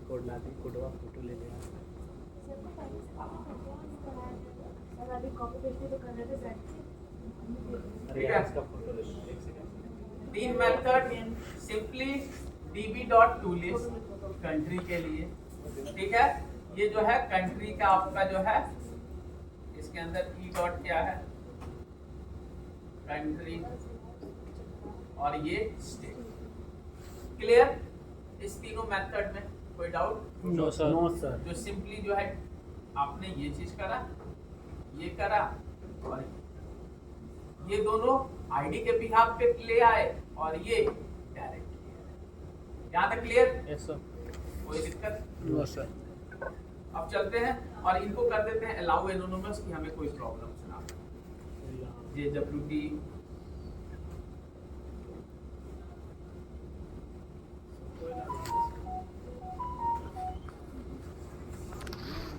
Code ला दी, Kodava photo ले लिया। Sir अभी कॉपी पेस्ट तो कर रहे थे बैठ के। अरे यार इसका फोटो ले लो, एक सेकंड। तीन मेथड सिंपली db.toList कंट्री के लिए, ठीक है। ये जो है कंट्री का आपका जो है, इसके अंदर ई डॉट क्या है, कंट्री, और ये स्टेट। क्लियर? इस तीनों मेथड में कोई doubt? No sir, no sir. जो सिंपली जो है आपने ये चीज करा, ये करा, और ये दोनों आईडी के बिहाफ पे ले आए, और ये डायरेक्ट यहाँ तक क्लियर? Yes sir. कोई दिक्कत? No sir. अब चलते हैं और इनको कर देते हैं अलाउ एनोनिमस की हमें कोई प्रॉब्लम ना। JWT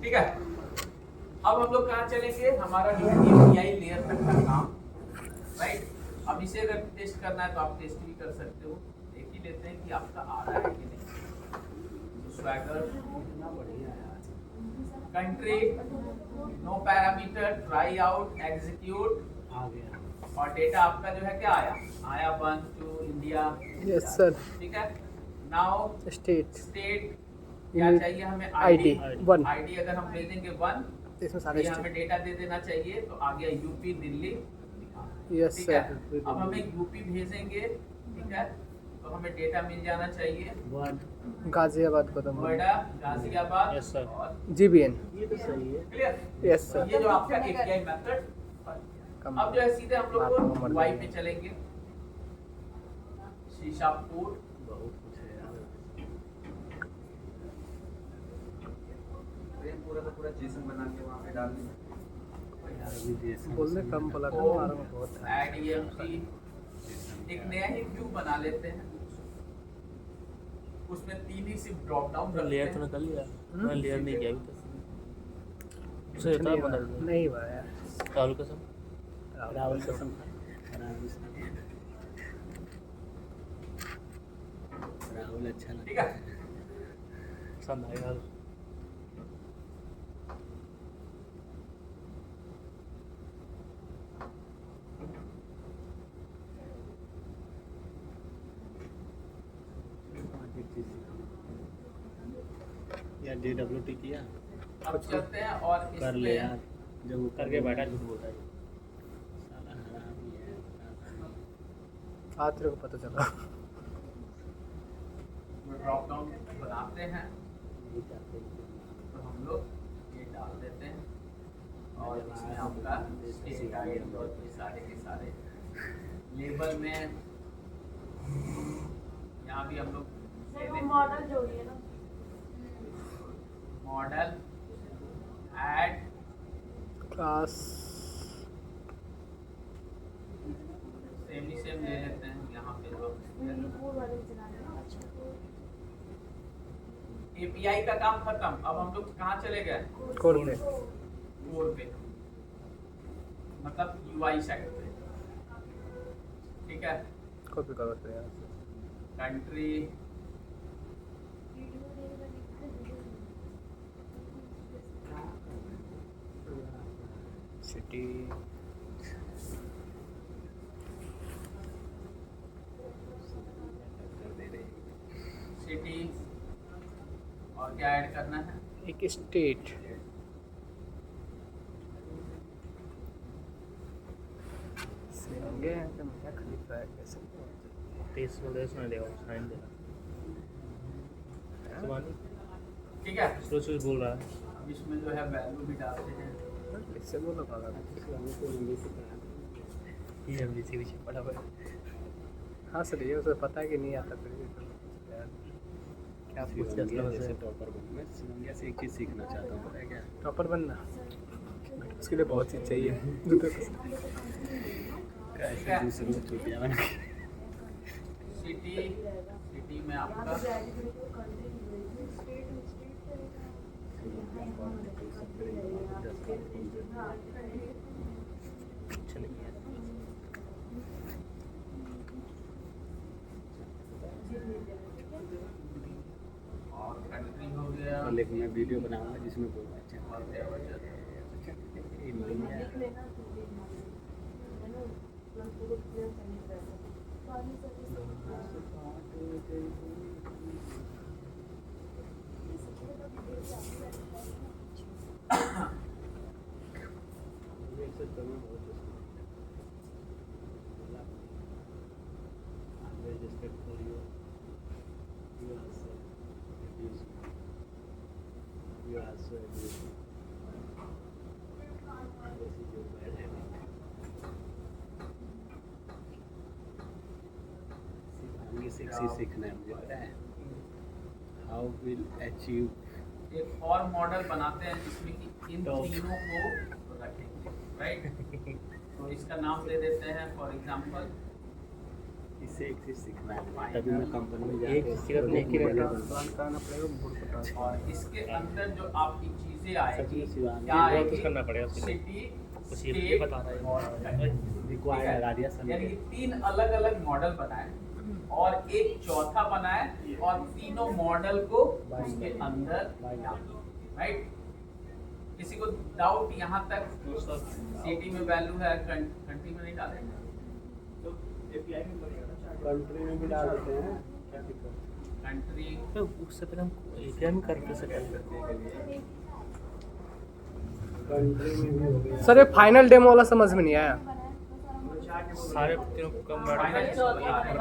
ठीक है। अब हम लोग कहाँ चलेंगे? हमारा API लेयर तक का काम, राइट। अब इसे अगर टेस्ट करना है तो आप टेस्ट भी कर सकते हो। देख ही लेते हैं कि आपका आ रहा है कि नहीं। स्वैगर कितना बढ़िया है। Country no parameter, try out, execute, आ गया। और डेटा आपका जो है क्या आया? आया 1 2 इंडिया। Yes sir. ठीक है। नाउ स्टेट स्टेट क्या चाहिए हमें? आईडी 1। आईडी अगर हम दे देंगे 1, इसमें सारे ये हमें डेटा दे देना चाहिए, तो आ गया यूपी दिल्ली। यस ठीक है। सर। अब हमें यूपी भेजेंगे, ठीक है, तो हमें डेटा मिल जाना चाहिए 1। गाजियाबाद को तो नोएडा, गाजियाबाद, Yes, sir. और GBN। ये तो सही है। क्लियर? Yes sir. ये जो आपका API मेथड। अब जो है सीधे हम लोग को UI पे चलेंगे। शीशापुर, बहुत कुछ है यार। पूरा का पूरा जेसन बना के वहाँ पे डाल दिया। यार अभी जैसे बोलने कम बोला था, हमारा में बहुत है। ऐड EMP, एक नया ही व्यू बना लेते हैं। उसमें 3 ही सिर्फ ड्रॉप डाउन रखते लेयर तो हैं। निकल लिया। मैं लेयर नहीं किया अभी तक। उसे कुछ था नहीं बदल हुआ, नहीं हुआ यार। राहुल कसम। राहुल कसम। राहुल अच्छा ठीक है। पसंद आएगा। यार JWT किया अब चलते हैं और कर ले यार। इसमें जब वो करके बैठा झूठ बोलता है साला हरामी है। आज तेरे को पता चला। ड्रॉप डाउन बनाते हैं, नहीं चाहते तो हम लोग ये डाल देते हैं, और इसमें आपका स्टेट आइडिया और ये सारे के सारे लेबल में यहाँ भी हम लोग सर वो मॉडल जोड़िए ना। मॉडल ऐड क्लास सेम ही सेम ले लेते हैं यहाँ पे जो यूनिकोड वाले चला रहे हैं। अच्छा API का काम खत्म। अब हम लोग कहाँ चले गए? कोड पे। कोर पे, मतलब UI साइड पे। ठीक है। कॉपी करो तो यार। कंट्री सिटी सिटी, और क्या ऐड करना है? एक स्टेट। सिंगे तो मैं खलीफा है कैसे? तेज में देश में देगा साइन देगा। सुभानी ठीक है। स्लो स्लो बोल रहा है। अब इसमें जो है वैल्यू भी डालते हैं। इससे बोलो पागल। ये MVC पीछे पड़ा हुआ है। हाँ सर, ये उसे पता है कि नहीं आता फिर भी तो यार क्या पूछ जैसे टॉपर बनूं मैं सिंगिया से एक चीज़ सीखना चाहता हूँ, पता है क्या? टॉपर बनना उसके लिए बहुत चीज़ चाहिए। कैसे दूसरों को चुटिया बना के सिटी में आपका अच्छा नहीं है। और कंट्री हो लेकिन मैं वीडियो बनाऊंगा जिसमें बोलना बहुत चाहता जबरदस्त। हूँ लिख लेना तू भी है ना तुरंत पूरे क्लियर करने का तो आगे सेक्सी सीखना है मुझे पता है हाउ विल अचीव एक और मॉडल बनाते हैं जिसमें कि इन तीनों को रखेंगे, राइट? तो इसका नाम दे देते हैं फॉर एग्जांपल, इससे एक चीज सीखना है तभी मैं कंपनी में एक जाके सिर्फ एक ही रहता प्लान कराना पड़ेगा बोर्ड को ट्रांसफर और इसके अंदर जो आपकी चीजें सच आएगी में शिवांगी क्या बहुत आएगी? कुछ करना पड़ेगा उसके लिए। सिटी, कुछ ये स्टेट बता रहा है। और country। रिक्वायर्ड लगा दिया सन यानी कि 3 अलग अलग मॉडल बनाए और एक चौथा बनाए और तीनों मॉडल को उसके अंदर डालो, राइट? किसी को डाउट यहाँ तक सिटी में वैल्यू है, कंट्री में नहीं डालेंगे? कंट्री में भी डाल देते हैं क्या दिक्कत कंट्री तो उससे पहले हम एपीआई में कर सकते कंट्री में भी हो गया सर ये फाइनल डेमो वाला समझ में नहीं आया सारे तीनों को कम फाइनल इसको बता रहे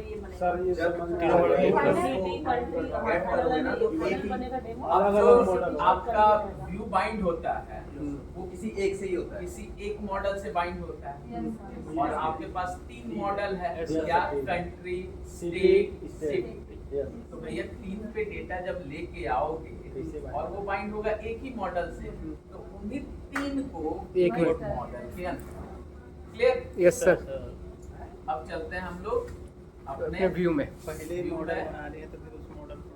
हैं। सर ये समझ में अब जो आपका व्यू बाइंड होता है वो किसी एक से ही होता है। किसी एक मॉडल से बाइंड होता है और आपके पास 3 मॉडल है, क्या? Country, state, city. तो भैया 3 पे डेटा जब लेके आओगे और वो बाइंड होगा एक ही मॉडल से, तो उन्हीं 3 को एक ही मॉडल के अंदर। क्लियर? यस सर अब चलते हैं हम लोग अपने अपने व्यू में पहले मॉडल बना रहे हैं तो फिर उस मॉडल को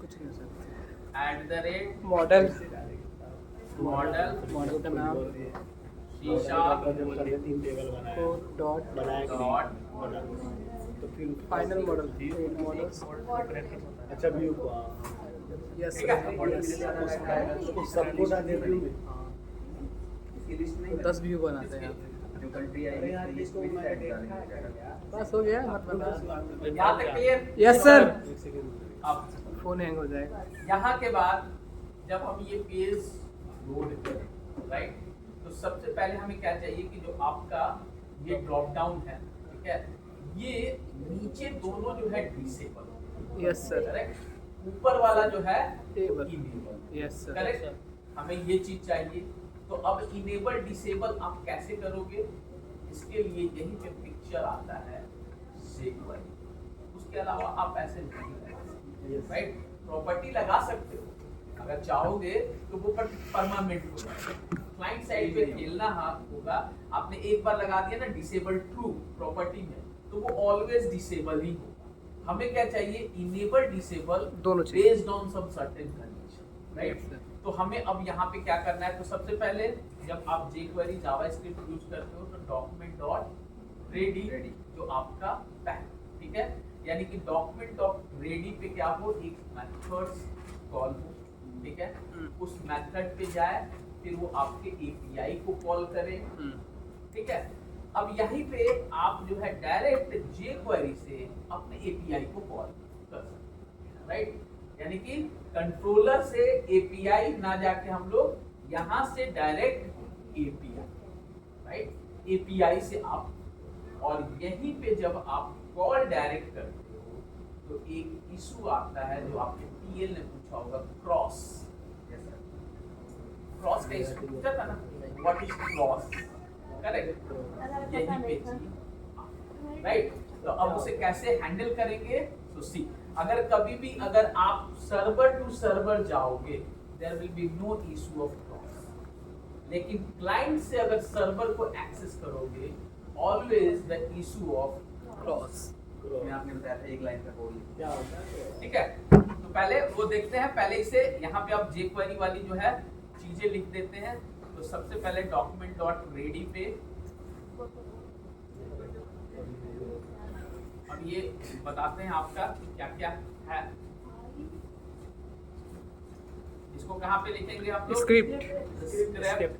कुछ नहीं सर @ मॉडल मॉडल मॉडल का नाम शीशा तीन टेबल बनाया को डॉट बनाया डॉट तो फिर फाइनल मॉडल मॉडल्स अच्छा व्यू को यस ठीक है। सर सबको डाल व्यू में इसकी लिस्ट नहीं 10 व्यू बनाते हैं जो कंट्री आएगी उसकी लिस्ट में ऐड डालेंगे। बस हो गया मतलब यहाँ तक क्लियर? यस सर एक सेकंड अब फोन हैंग हो जाएगा यहाँ के बाद जब हम ये पेज लोड करें, राइट, तो सबसे पहले हमें क्या चाहिए कि जो आपका ये ड्रॉप डाउन है, ठीक है, ये नीचे दोनों जो है डिसेबल, यस सर करेक्ट? ऊपर वाला जो है Enable। Enable, yes sir correct? हमें ये चीज चाहिए। तो अब इनेबल डिसेबल आप कैसे करोगे? इसके लिए यहीं पे पिक्चर आता है jQuery, उसके अलावा आप ऐसे नहीं कर सकते, राइट? प्रॉपर्टी लगा सकते हो अगर चाहोगे तो वो परमानेंट हो जाएगा। क्लाइंट साइड पे खेलना होगा। आपने एक बार लगा दिया ना डिसेबल ट्रू प्रॉपर्टी में, तो वो ऑलवेज डिसेबल ही होगा। हमें क्या चाहिए? इनेबल डिसेबल दोनों चाहिए based on some certain condition, right? तो हमें अब यहाँ पे क्या करना है? तो सबसे पहले जब आप jQuery जावास्क्रिप्ट यूज करते हो तो डॉक्यूमेंट डॉट रेडी जो आपका पैक, ठीक है, यानी कि डॉक्यूमेंट डॉट रेडी पे क्या हो, एक मेथड्स कॉल हो, ठीक है, उस मेथड पे जाए, फिर वो आपके एपीआई को कॉल करे, ठीक है। अब यहीं पे आप जो है डायरेक्ट jQuery से अपने एपीआई को कॉल कर सकते हैं, राइट? यानी कि कंट्रोलर से एपीआई ना जाके हम लोग यहाँ से डायरेक्ट एपीआई, राइट? एपीआई से आप, और यहीं पे जब आप कॉल डायरेक्ट करते हो तो एक इशू आता है जो आपके टीएल ने पूछा होगा, क्रॉस। क्रॉस का इशू पूछा था ना, व्हाट इज क्रॉस, करेक्ट? यहीं पे थी, राइट? तो अब उसे कैसे हैंडल करेंगे? तो सी, अगर कभी भी अगर आप सर्वर टू सर्वर जाओगे there will be no issue of cross, लेकिन क्लाइंट से अगर सर्वर को एक्सेस करोगे always the issue of cross. मैं आपने बताया था एक लाइन का कोड क्या होता है ठीक है, तो पहले वो देखते हैं। पहले इसे यहाँ पे आप jQuery वाली जो है चीजें लिख देते हैं। तो सबसे पहले डॉक्यूमेंट डॉट रेडी पे, अब ये बताते हैं आपका क्या क्या है। इसको कहाँ पे लिखेंगे हम लोग? स्क्रिप्ट स्क्रिप्ट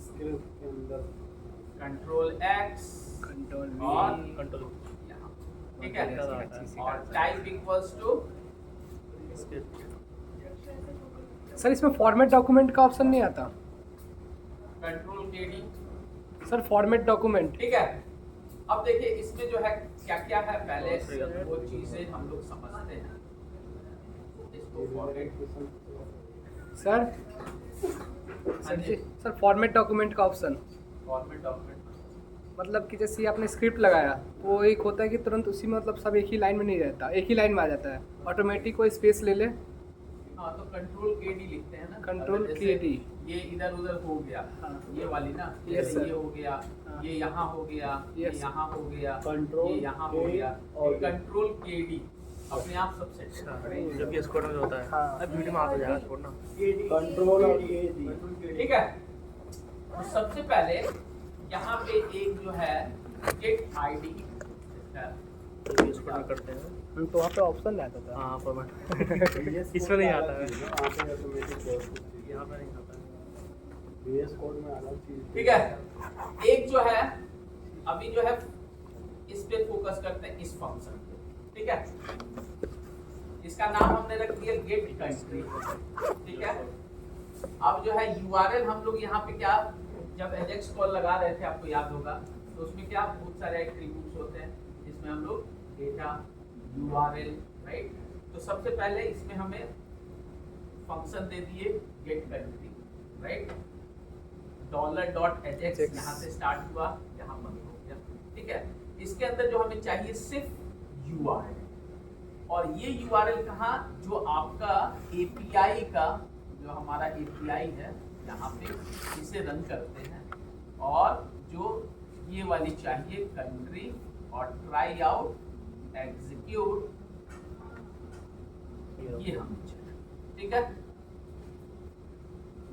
स्क्रिप्ट के अंदर कंट्रोल एक्स कंट्रोल और कंट्रोल यहाँ, ठीक है, अच्छी और टाइप इक्वल्स टू सर इसमें फॉर्मेट डॉक्यूमेंट का ऑप्शन नहीं आता कंट्रोल के डी। Sir, format document. ठीक है, अब देखिए इसमें जो है क्या क्या है, पहले वो चीजें हम लोग समझते हैं। इसको फॉर्मेट सर हाँ जी, सर फॉर्मेट डॉक्यूमेंट का ऑप्शन फॉर्मेट डॉक्यूमेंट मतलब कि जैसे आपने स्क्रिप्ट लगाया वो एक होता है कि तुरंत उसी में मतलब सब एक ही लाइन में नहीं रहता, एक ही लाइन में आ जाता है, ऑटोमेटिक कोई स्पेस ले ले। हाँ, तो कंट्रोल के डी लिखते हैं ना, कंट्रोल अगर के जैसे डी। ये इधर उधर हो गया, हाँ। ये वाली ना, Yes, जैसे sir. ये हो गया, हाँ। ये यहाँ हो गया, ये Yes. यहाँ हो गया, Control ये यहाँ हो K गया, और कंट्रोल के डी अपने आप सब सेट जब ये स्कोर में होता है हाँ। अब वीडियो में आता जाएगा छोड़ना। कंट्रोल और के डी। ठीक है, तो सबसे पहले यहाँ पे एक जो है गेट आईडी है, जब ये स्कोर में करते हैं तो वहाँ पे ऑप्शन आता था। हाँ फॉर्मेट इसमें नहीं आता है, यहाँ पे ऑटोमेटिक प्रोसेस यहाँ पे नहीं आता है। VS कोड में अलग चीज। ठीक है, एक जो है अभी जो है इस पे फोकस करते हैं, इस फंक्शन पे। ठीक है, इसका नाम हमने रख दिया गेट कंट्री। ठीक है, अब जो है यूआरएल हम लोग यहाँ पे क्या, जब एजेक्स कॉल लगा रहे थे आपको याद होगा, तो उसमें क्या बहुत सारे एट्रीब्यूट्स होते हैं, जिसमें हम लोग डेटा यूआरएल राइट। तो सबसे पहले इसमें हमें फंक्शन दे दिए गेट कंट्री राइट, $.ajax यहाँ से स्टार्ट हुआ, यहाँ बंद हो गया। ठीक है, इसके अंदर जो हमें चाहिए सिर्फ यूआरएल, और ये यूआरएल कहाँ, जो आपका एपीआई का जो हमारा एपीआई है यहाँ पे इसे रन करते हैं, और जो ये वाली चाहिए कंट्री और ट्राई आउट एग्जीक्यूट, ये हम चाहिए। ठीक है,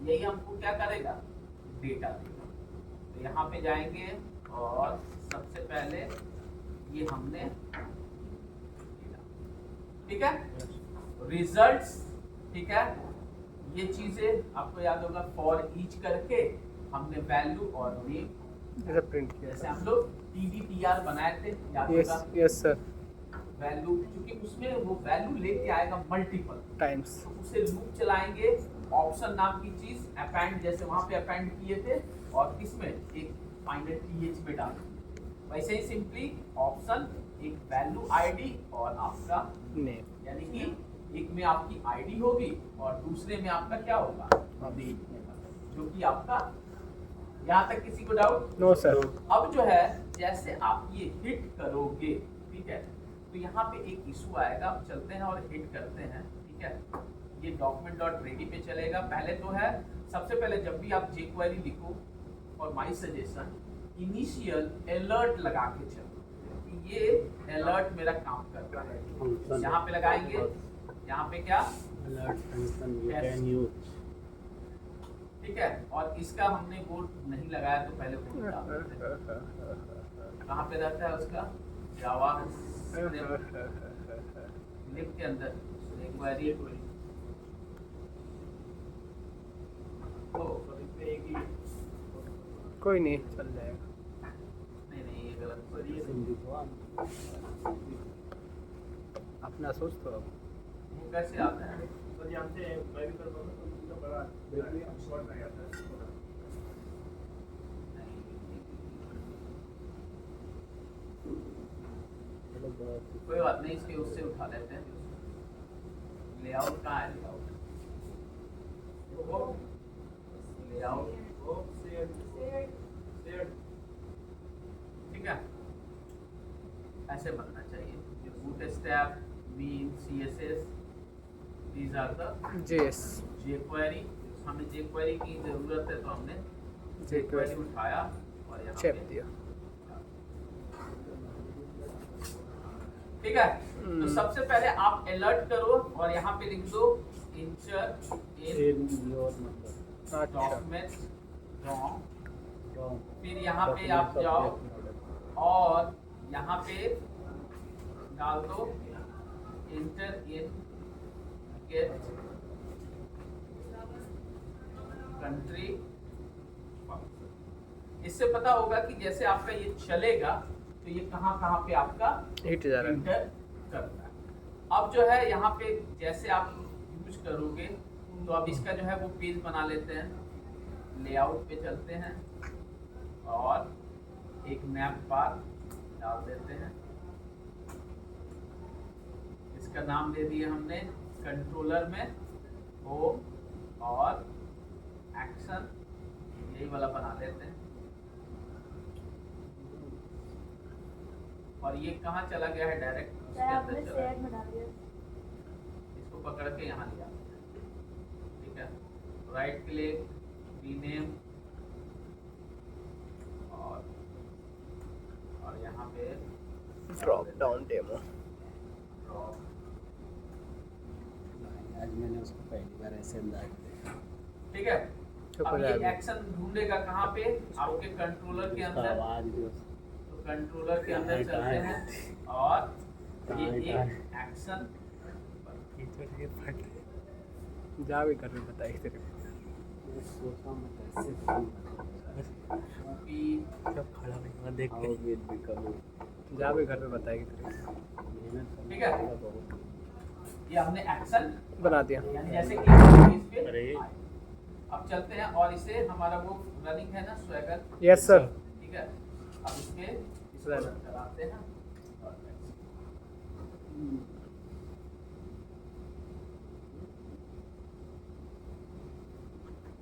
यही हमको क्या करेगा, डेटा देगा। तो यहाँ पे जाएंगे और सबसे पहले ये हमने, ठीक है, रिजल्ट्स। ठीक है, ये चीजें आपको याद होगा, फॉर ईच करके हमने वैल्यू और नेम जैसे प्रिंट किया जैसे हम लोग TDTR बनाए थे, याद यस होगा, यस सर, वैल्यू, क्योंकि उसमें वो वैल्यू लेके आएगा मल्टीपल, टाइम्स। तो उसे लूप चलाएंगे, ऑप्शन नाम की चीज अपेंड, जैसे वहां पे अपेंड किए थे, और किसमें एक फाइनल TH में डाल, वैसे ही सिंपली ऑप्शन, एक वैल्यू आईडी और आपका नेम। यानी कि एक में आपकी आईडी होगी और दूसरे में आपका क्या होगा, नेम होगा, जो कि आपका, यहाँ तक किसी को डाउट? No sir. अब जो है जैसे आप ये हिट करोगे, ठीक है, तो यहाँ पे एक इशू आएगा, अब चलते हैं और हिट करते हैं। ठीक है, ये document.ready पे चलेगा। पहले तो है, सबसे पहले जब भी आप jQuery लिखो, और माय सजेशन इनिशियल अलर्ट लगा के चलो, कि ये अलर्ट मेरा काम कर रहा है। यहाँ पे लगाएंगे, यहाँ पे क्या, alert function you Yes. Can use. ठीक है, और इसका हमने बोर्ड नहीं लगाया, तो पहले बोर्ड डाल देते हैं। कहाँ पे रहता है उसका, जावा लिप के अंदर jQuery, तो कोई नहीं, चल जाएगा। नहीं ये गलत हो रही है, अपना सोच तो अब। वो कैसे आता है? कोई बात नहीं, इसके उससे उठा लेते हैं। लेआउट कहाँ है, लेआउट ठीक है, ऐसे बनना चाहिए। Bootstrap, mean, CSS, these are the JS jQuery। हमें jQuery की जरूरत है, तो हमने jQuery jQuery उठाया और यहाँ चेप पे दिया। ठीक है, तो सबसे पहले आप अलर्ट करो और यहाँ पे लिख दो इंचर इन अच्छा, डॉक्यूमेंट डॉम, फिर यहाँ पे आप जाओ और यहाँ पे डाल दो इंटर इन गेट कंट्री। इससे पता होगा कि जैसे आपका ये चलेगा तो ये कहाँ कहाँ पे आपका हिट जा रहा है। इंटर करना है। अब जो है यहाँ पे जैसे आप यूज करोगे तो अब इसका जो है वो पेज बना लेते हैं, लेआउट पे चलते हैं और एक मैप बार डाल देते हैं। इसका नाम दे दिया हमने कंट्रोलर में होम और एक्शन, यही वाला बना लेते हैं। और ये कहाँ चला गया है, डायरेक्ट उसके चाहे अंदर आपने चला शेयर गया। में डाल दिया। इसको पकड़ के यहाँ लिया, ठीक है। राइट क्लिक, रीनेम और यहाँ पे ड्रॉप डाउन डेमो। ड्रॉप। आज मैंने उसको पहली बार ऐसे अंदाज में देखा। ठीक है। चुप अब हो ये जाएगा। एक्शन ढूंढेगा कहाँ पे, आपके कंट्रोलर के उसका अंदर। आवाज जो तो कंट्रोलर के अंदर कहाँ चलते है? हैं और ये कहाँ एक एक्शन जा भी कर रहे बताइए तेरे को। मैं सोचा मैं कैसे करूँ। कॉपी सब खड़ा रहेगा देख How के। will become जा भी घर पे बताएगी तेरे को। मेहनत करना ठीक है। पड़ेगा बहुत। ये हमने एक्शन बना दिया। यानी जैसे कि इस पे अरे। आए। अब चलते हैं और इसे हमारा वो रनिंग है ना स्वैगर, यस सर। ठीक है। अब इसके इसको Run। रन कराते हैं और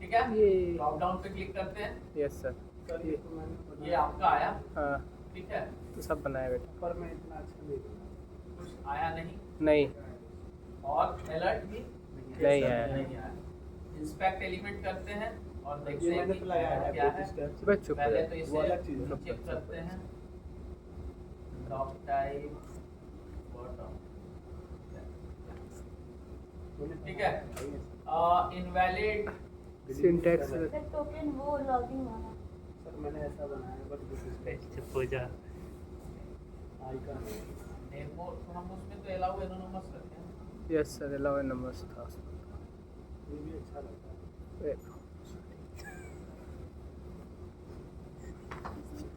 ठीक है। ये ड्रॉप डाउन पे क्लिक करते हैं, यस सर। ये आपका आया, हाँ ठीक है। तो सब बनाया बेटा। पर मैं इतना अच्छा नहीं बना। कुछ आया नहीं नहीं और अलर्ट भी नहीं आया। नहीं आया। इंस्पेक्ट एलिमेंट करते हैं और देखते ये हैं मैंने कि तो लगाया है क्या है। बस चुप हो पहले जा। तो वो अलग इसे चीज़ है। चेक करते हैं, ड्रॉप टाइप बॉटम, ठीक है। इनवैलिड सिंटैक्स फिर टोकन वो लॉगिंग वाला। सर मैंने ऐसा बनाया बट दिस इज चुप हो जा। आइकन है। नेमो, तो हम उसमें तो अलाउ एनोनिमस रखते हैं। Yes sir. अलाउ नंबर्स था। ये भी अच्छा लगता है।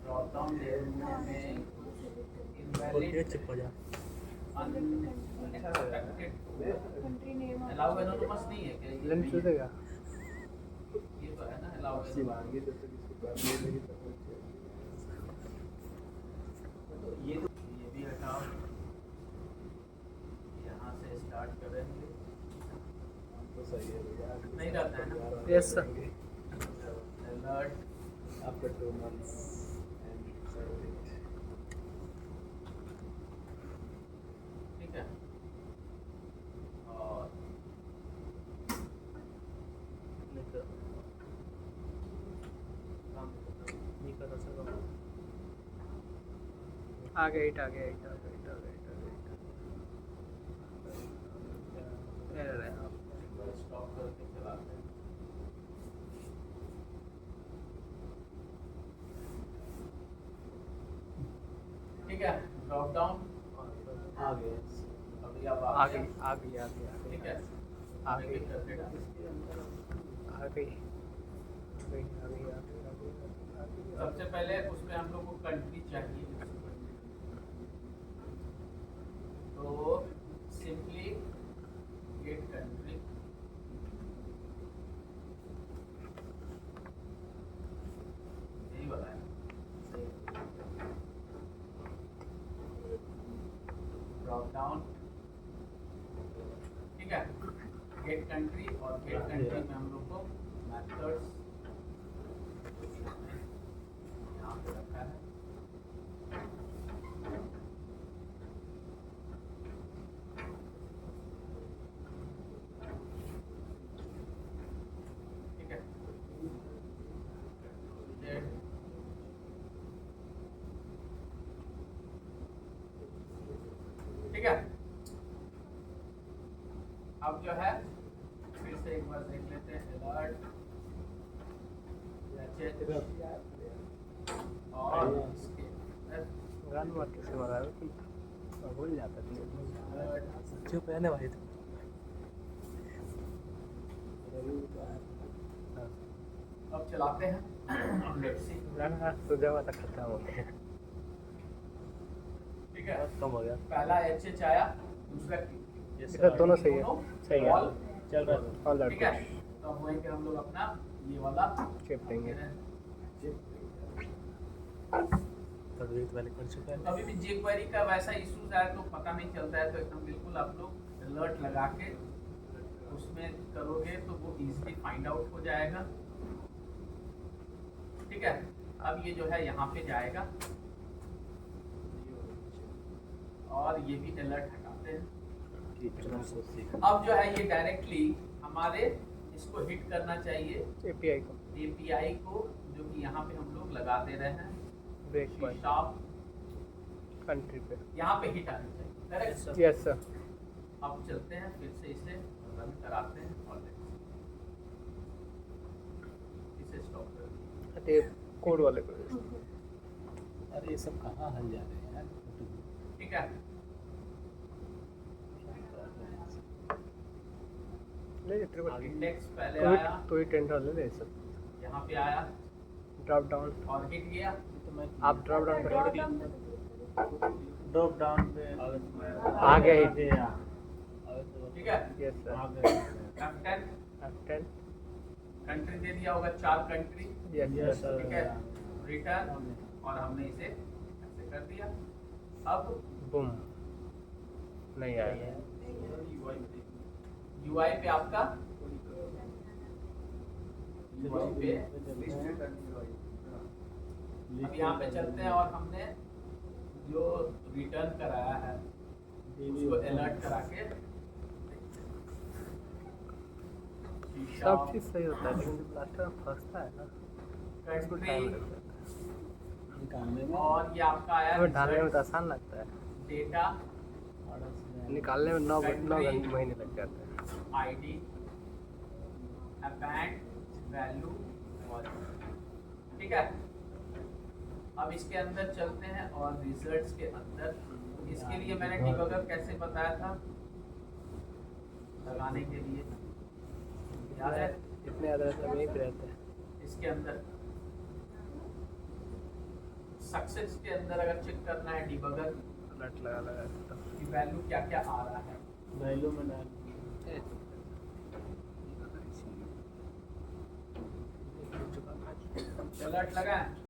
ड्रॉप डाउन में बोल के इनवैलिड चुप हो जा। Unexpected country name allow anonymous नहीं है क्या लेंस ये? देगा। ये तो है ना अलाउ शिवांगी जब तक इसको कर नहीं लगी तब तक ये भी हटाओ, यहाँ से स्टार्ट करेंगे। तो सही है भैया। नहीं रहता है ना? Yes sir. Alert after 2 months and 7 8 ठीक है। और नहीं कर सकता। आ गया हिट आ गया हिट आ गया हिट आ गया हिट आ गया हिट आ गया। स्टॉप करके चलाते हैं। ठीक है। ड्रॉप डाउन आ गए। अभी अब आ गई आ गई आ गई आ गई ठीक है। आ गई करके डाल। आ गई आ गई आ गई आ गई आ गई आ गई। सबसे पहले उसमें हम लोग को कंट्री चाहिए, तो सिंपली गेट कंट्री, यही वाला है। ड्रॉप डाउन, ठीक है। गेट कंट्री और गेट कंट्री में हम लोग को मेथड्स यहाँ पे रखा है। ठीक है। Get ठीक है। अब जो है फिर से एक बार देख लेते हैं अलर्ट और इसके गान मार कैसे मारा है? भूल जाता था। चुप रहने भाई तो अब चलाते हैं लेट्स सी। सुझा हुआ था खत्म हो गया। ठीक है, कम हो गया। पहला एच आया, दूसरा इधर दोनों सही है। सही है। all, चल रहा है। ऑल ठीक है। तो अब वहीं पे हम लोग अपना ये वाला चिप देंगे। तभी तो मैंने कर चुका है। कभी भी jQuery का वैसा इश्यूज आए तो पता नहीं चलता है, तो एकदम बिल्कुल आप लोग अलर्ट लगा के उसमें करोगे तो वो इजीली फाइंड आउट हो जाएगा। ठीक है, अब ये जो है यहाँ पे जाएगा और ये भी अलर्ट हटाते हैं। अब जो है ये डायरेक्टली हमारे इसको हिट करना चाहिए एपीआई को, एपीआई को, जो कि यहाँ पे हम लोग लगा दे रहे हैं ब्रेक पॉइंट शॉप, कंट्री पे। यहाँ पे हिट आनी चाहिए। करेक्ट। Yes sir. अब चलते हैं फिर से इसे रन कराते हैं और इसे स्टॉप कर ये कोड वाले को। अरे ये सब कहाँ हल जा रहे हैं यार। ठीक है। ले तेरे को इंडेक्स पहले आया, तो ही टेंडर ले ले सब। यहाँ पे आया ड्रॉप डाउन, और हिट गया। तो मैं आप ड्रॉप डाउन ड्रॉप करेंगे। डाउन पे ड्रॉप डाउन पे आ गया ही। ठीक है, yes sir. F10 F10 country दे दिया होगा, 4 कंट्री। Yes sir. ठीक है, रिटर्न, और हमने इसे ऐसे कर दिया। अब बूम, नहीं आया। UI पे आपका UI पे अब यहाँ पे चलते हैं और हमने जो रिटर्न कराया है उसको अलर्ट करा के सब चीज़ सही होता है, लेकिन जब लास्ट में फंसता है ना उसको टाइम कंट्री, लगता है। निकालने में और ये आपका आया हमें डालने में तो आसान लगता है, डेटा, निकालने में 9 महीने लग जाते हैं। आईडी, अपेंड, वैल्यू और ठीक है। अब इसके अंदर चलते हैं और रिजल्ट्स के अंदर, इसके लिए मैंने डिबगर कैसे बताया था लगाने के लिए, याद है? इतने ज़्यादा रहते हैं, यहीं पे रहते हैं। इसके अंदर सक्सेस के अंदर अगर चेक करना है डिबगर अलर्ट लगा लगा के की वैल्यू क्या क्या आ रहा है। वैल्यू में डाल अलर्ट लगा है।